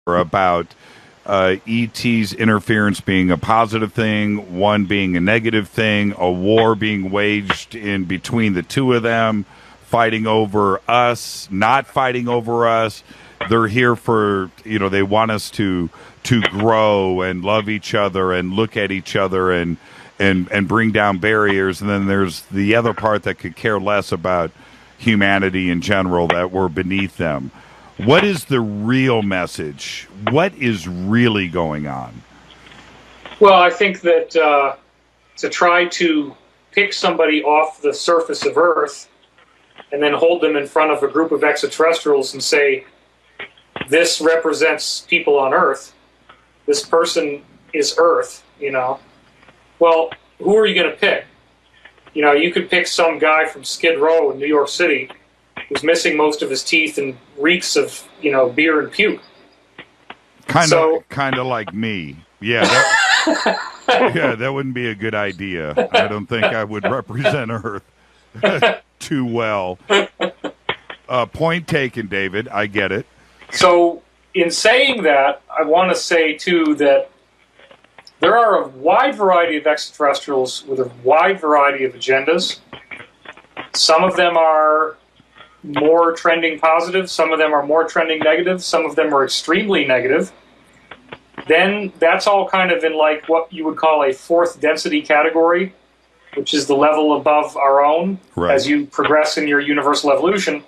about ET's interference being a positive thing, one being a negative thing, a war being waged in between the two of them, fighting over us, not fighting over us. They're here for, they want us to grow and love each other and look at each other and bring down barriers. And then there's the other part that could care less about humanity in general, that we're beneath them. What is the real message? What is really going on? Well, I think that to try to pick somebody off the surface of Earth and then hold them in front of a group of extraterrestrials and say, this represents people on Earth, this person is Earth, Well, who are you going to pick? You could pick some guy from Skid Row in New York City who's missing most of his teeth and reeks of, beer and puke. Kind of like me. Yeah. That wouldn't be a good idea. I don't think I would represent Earth too well. Point taken, David. I get it. So in saying that, I want to say, too, that there are a wide variety of extraterrestrials with a wide variety of agendas. Some of them are more trending positive. Some of them are more trending negative. Some of them are extremely negative. Then that's all kind of in like what you would call a fourth density category, which is the level above our own. Right. As you progress in your universal evolution.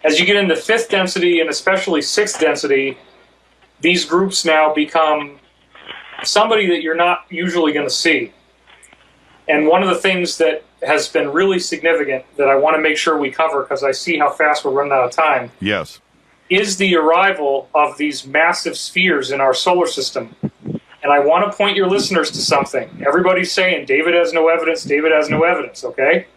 As you get into fifth density and especially sixth density, these groups now become somebody that you're not usually going to see. And one of the things that has been really significant that I want to make sure we cover, because I see how fast we're running out of time, yes, is the arrival of these massive spheres in our solar system. And I want to point your listeners to something. Everybody's saying, David has no evidence, David has no evidence, okay?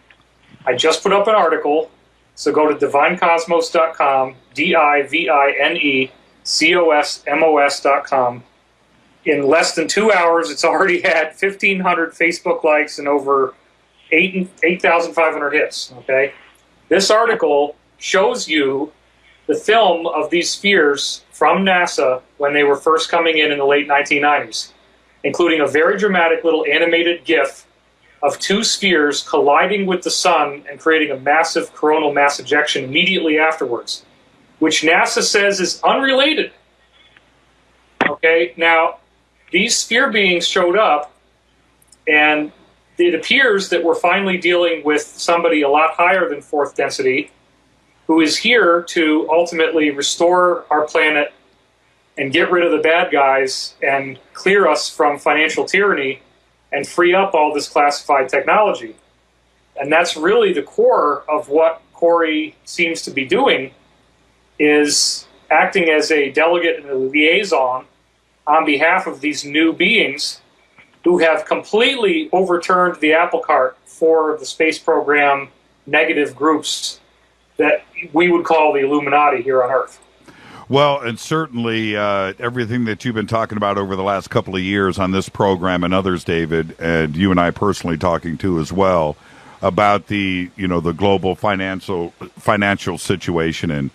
I just put up an article, so go to divinecosmos.com, DIVINECOSMOS.com. In less than 2 hours, it's already had 1,500 Facebook likes and over 8,500 hits, okay? This article shows you the film of these spheres from NASA when they were first coming in the late 1990s, including a very dramatic little animated GIF of two spheres colliding with the sun and creating a massive coronal mass ejection immediately afterwards, which NASA says is unrelated. Okay, now, these sphere beings showed up, and it appears that we're finally dealing with somebody a lot higher than fourth density, who is here to ultimately restore our planet and get rid of the bad guys and clear us from financial tyranny and free up all this classified technology. And that's really the core of what Corey seems to be doing, is acting as a delegate and a liaison on behalf of these new beings who have completely overturned the apple cart for the space program negative groups that we would call the Illuminati here on Earth. Well, and certainly everything that you've been talking about over the last couple of years on this program and others, David, and you and I personally talking too as well, about the the global financial situation, and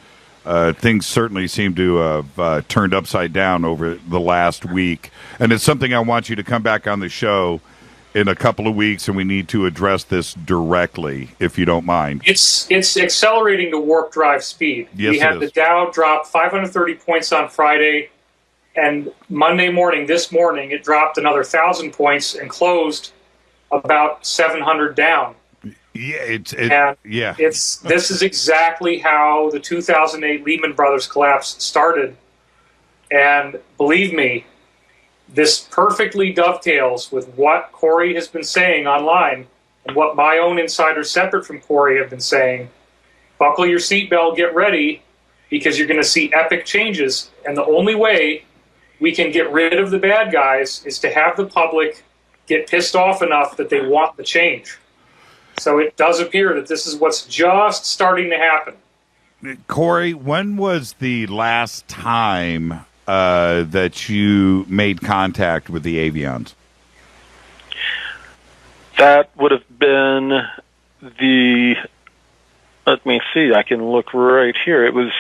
things certainly seem to have turned upside down over the last week. And it's something I want you to come back on the show in a couple of weeks, and we need to address this directly, if you don't mind. It's accelerating to warp drive speed. Yes, we had the Dow drop 530 points on Friday, and Monday morning, this morning, it dropped another 1,000 points and closed about 700 down. Yeah, this is exactly how the 2008 Lehman Brothers collapse started. And believe me, this perfectly dovetails with what Corey has been saying online and what my own insiders separate from Corey have been saying. Buckle your seatbelt, get ready, because you're going to see epic changes. And the only way we can get rid of the bad guys is to have the public get pissed off enough that they want the change. So it does appear that this is what's just starting to happen. Corey, when was the last time that you made contact with the avians? That would have been let me see, I can look right here. It was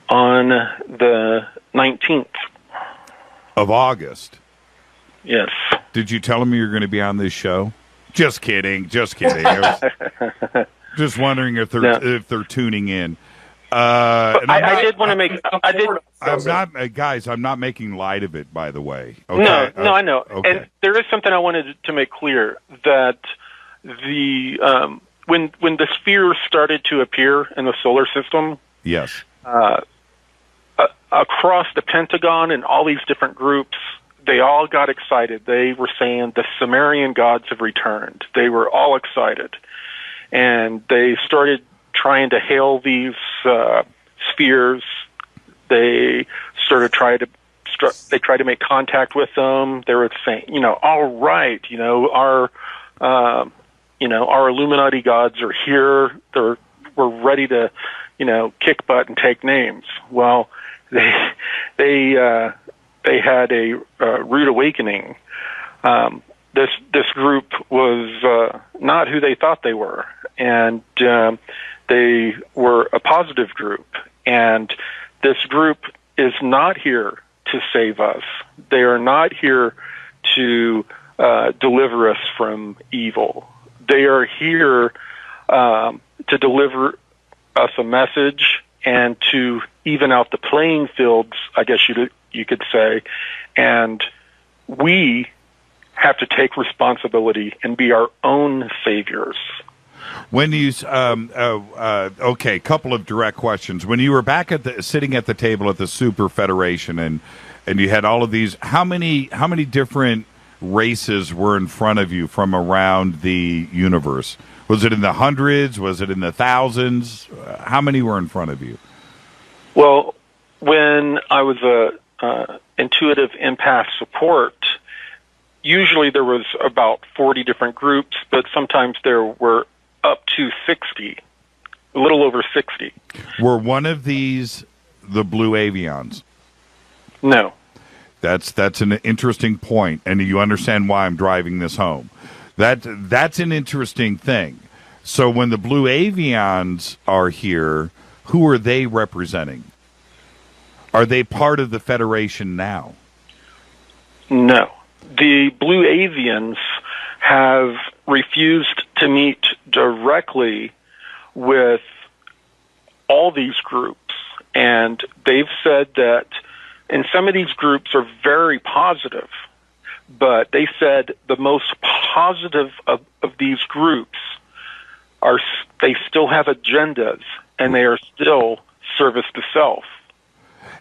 on the 19th. Of August. Yes. Did you tell them you were going to be on this show? Just kidding. Just kidding. I was just wondering if they're tuning in. And I did want to make. I did. I'm not, guys. I'm not making light of it. By the way. Okay? No, I know. Okay. And there is something I wanted to make clear, that the when the spheres started to appear in the solar system, Yes. Across the Pentagon and all these different groups, they all got excited. They were saying the Sumerian gods have returned. They were all excited, and they started trying to hail these spheres. They tried to make contact with them. They were saying, all right, our Illuminati gods are here. We're ready to, kick butt and take names. Well, they had a rude awakening. This group was not who they thought they were, and they were a positive group. And this group is not here to save us. They are not here to deliver us from evil. They are here to deliver us a message and to even out the playing fields, I guess you could say. And we have to take responsibility and be our own saviors. When you okay, couple of direct questions. When you were back sitting at the table at the Super Federation, and you had all of these, how many different races were in front of you from around the universe? Was it in the hundreds? Was it in the thousands? How many were in front of you? Well, when I was a intuitive empath support, usually there was about 40 different groups, but sometimes there were up to 60, a little over 60. Were one of these the Blue Avians? No. That's an interesting point, and you understand why I'm driving this home. That's an interesting thing. So when the Blue Avians are here, who are they representing? Are they part of the Federation now? No. The Blue Avians have refused to meet directly with all these groups, and they've said that, and some of these groups are very positive, but they said the most positive of these groups they still have agendas, and they are still service to self.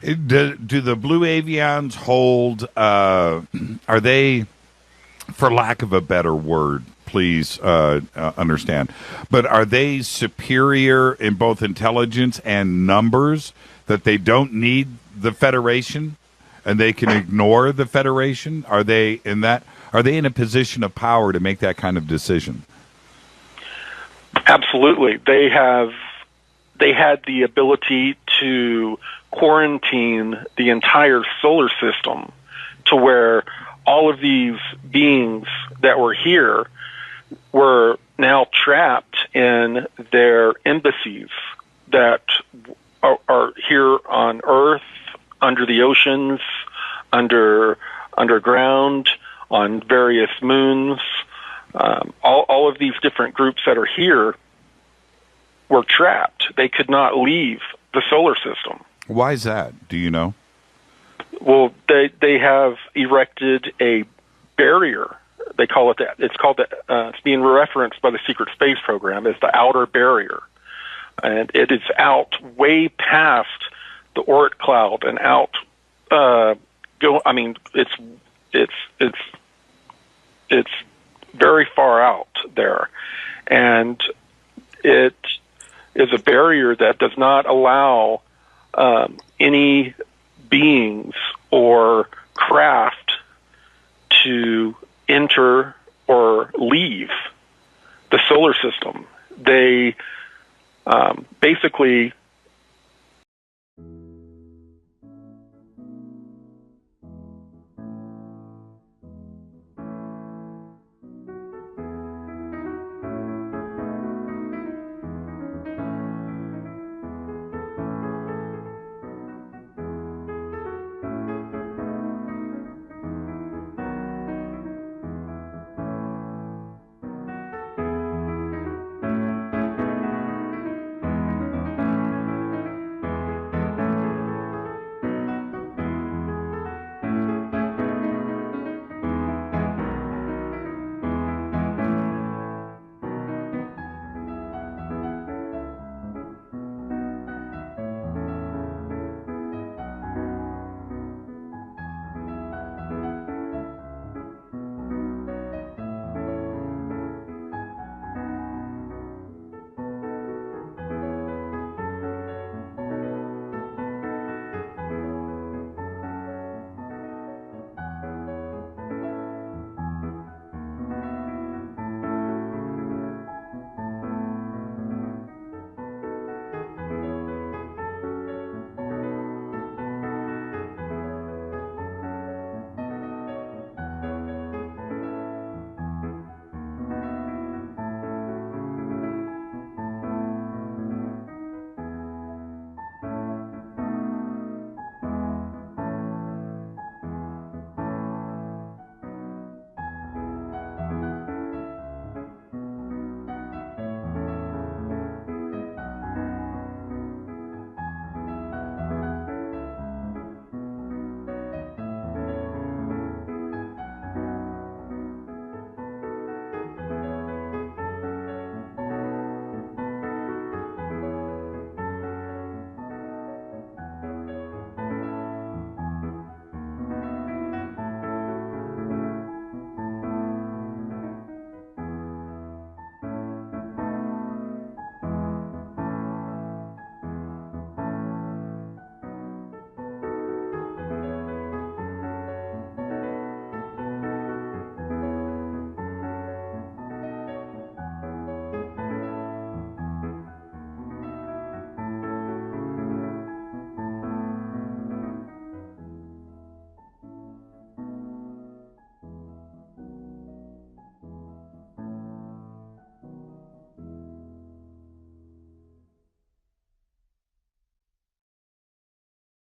Do the Blue Avians hold, are they, for lack of a better word, please understand, but are they superior in both intelligence and numbers, that they don't need the Federation and they can ignore the Federation? Are they in a position of power to make that kind of decision? Absolutely. They had the ability to quarantine the entire solar system to where all of these beings that were here were now trapped in their embassies that are here on Earth, under the oceans, underground, on various moons. All of these different groups that are here were trapped. They could not leave the solar system. Why is that? Do you know? Well, they have erected a barrier. They call it that. It's called it's being referenced by the Secret Space Program as the outer barrier, and it is out way past the Oort cloud and out. It's very far out there, and it is a barrier that does not allow any beings or craft to enter or leave the solar system. They basically